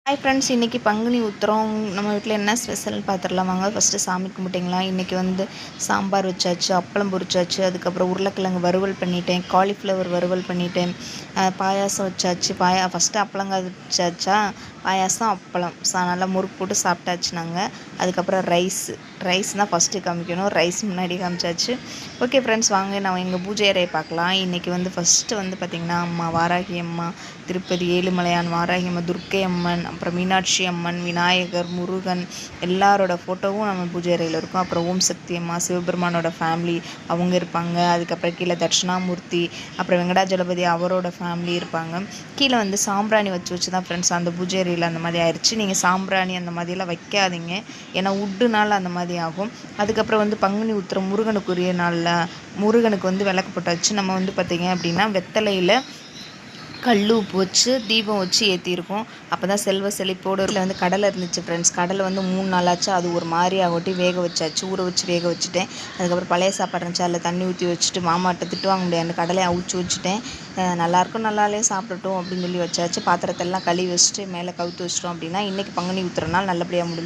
Hi friends, இன்றைக்கி பங்குனி உத்திரம். நம்ம வீட்டில் என்ன ஸ்பெஷல்னு பார்த்துடலாம் வாங்க. ஃபஸ்ட்டு சாமி கும்பிட்டிங்களா. இன்றைக்கி சாம்பார் வச்சாச்சு, அப்பளம் பொரிச்சாச்சு, அதுக்கப்புறம் உருளைக்கிழங்கு வறுவல் பண்ணிட்டேன், காலிஃப்ளவர் வறுவல் பண்ணிட்டேன், பாயாசம் வச்சாச்சு. ஃபஸ்ட்டு அப்பளங்காய் வச்சாச்சா, பாயாசம் அப்பளம் நல்லா முறுக்கு போட்டு சாப்பிட்டாச்சு நாங்கள். அதுக்கப்புறம் ரைஸ் தான் ஃபஸ்ட்டு காமிக்கணும். ரைஸ் முன்னாடி காமிச்சாச்சு. ஓகே ஃப்ரெண்ட்ஸ், வாங்க நான் எங்கள் பூஜை அறையை பார்க்கலாம். இன்றைக்கி ஃபஸ்ட்டு பார்த்திங்கன்னா அம்மா வாராகி அம்மா, திருப்பதி ஏழுமலையான் வாராகி அம்மா, துர்க்கை அம்மன், அப்புறம் மீனாட்சி அம்மன், விநாயகர், முருகன் எல்லாரோட ஃபோட்டோவும் நம்ம பூஜை அறையில் இருக்கும். அப்புறம் ஓம் சக்தி அம்மா, சிவபெருமானோட ஃபேமிலி அவங்க இருப்பாங்க. அதுக்கப்புறம் கீழே தட்சிணாமூர்த்தி, அப்புறம் வெங்கடாஜலபதி அவரோட ஃபேமிலி இருப்பாங்க. கீழே சாம்பிராணி வச்சு தான் ஃப்ரெண்ட்ஸ் அந்த பூஜை அறையில் அந்த மாதிரி ஆயிடுச்சு. நீங்கள் சாம்பிராணி அந்த மாதிரியெல்லாம் வைக்காதீங்க, ஏன்னா உட்டுனால் அந்த மாதிரி ஆகும். அதுக்கப்புறம் பங்குனி உத்திரம் முருகனுக்குரிய நாளில் முருகனுக்கு விளக்கு போட்டாச்சு. நம்ம பார்த்திங்க அப்படின்னா வெத்தலையில் கல் உப்பு வச்சு தீபம் வச்சு ஏற்றிருக்கோம். அப்போ தான் செல்வ செழிப்போடு. இதில் கடலை இருந்துச்சு ஃப்ரெண்ட்ஸ். கடலை 3 நாளாச்சு. அது ஒரு மாதிரி ஆகட்டி வேக வச்சாச்சு, ஊற வச்சு வேக வச்சுட்டேன். அதுக்கப்புறம் பழைய சாப்பாடு இருந்துச்சு, அதில் தண்ணி ஊற்றி வச்சுட்டு மாமாட்ட திட்டு வாங்க முடியாது, அந்த கடலையை அவிச்சு வச்சுட்டேன். நல்லாயிருக்கும், நல்லாலே சாப்பிடட்டும் அப்படின்னு சொல்லி வச்சாச்சு. பாத்திரத்தெல்லாம் கழுவி வச்சுட்டு மேலே கவுத்து வச்சிட்டோம் அப்படின்னா இன்றைக்கி பங்குனி உத்திரனால நல்லபடியாக முடிஞ்சு.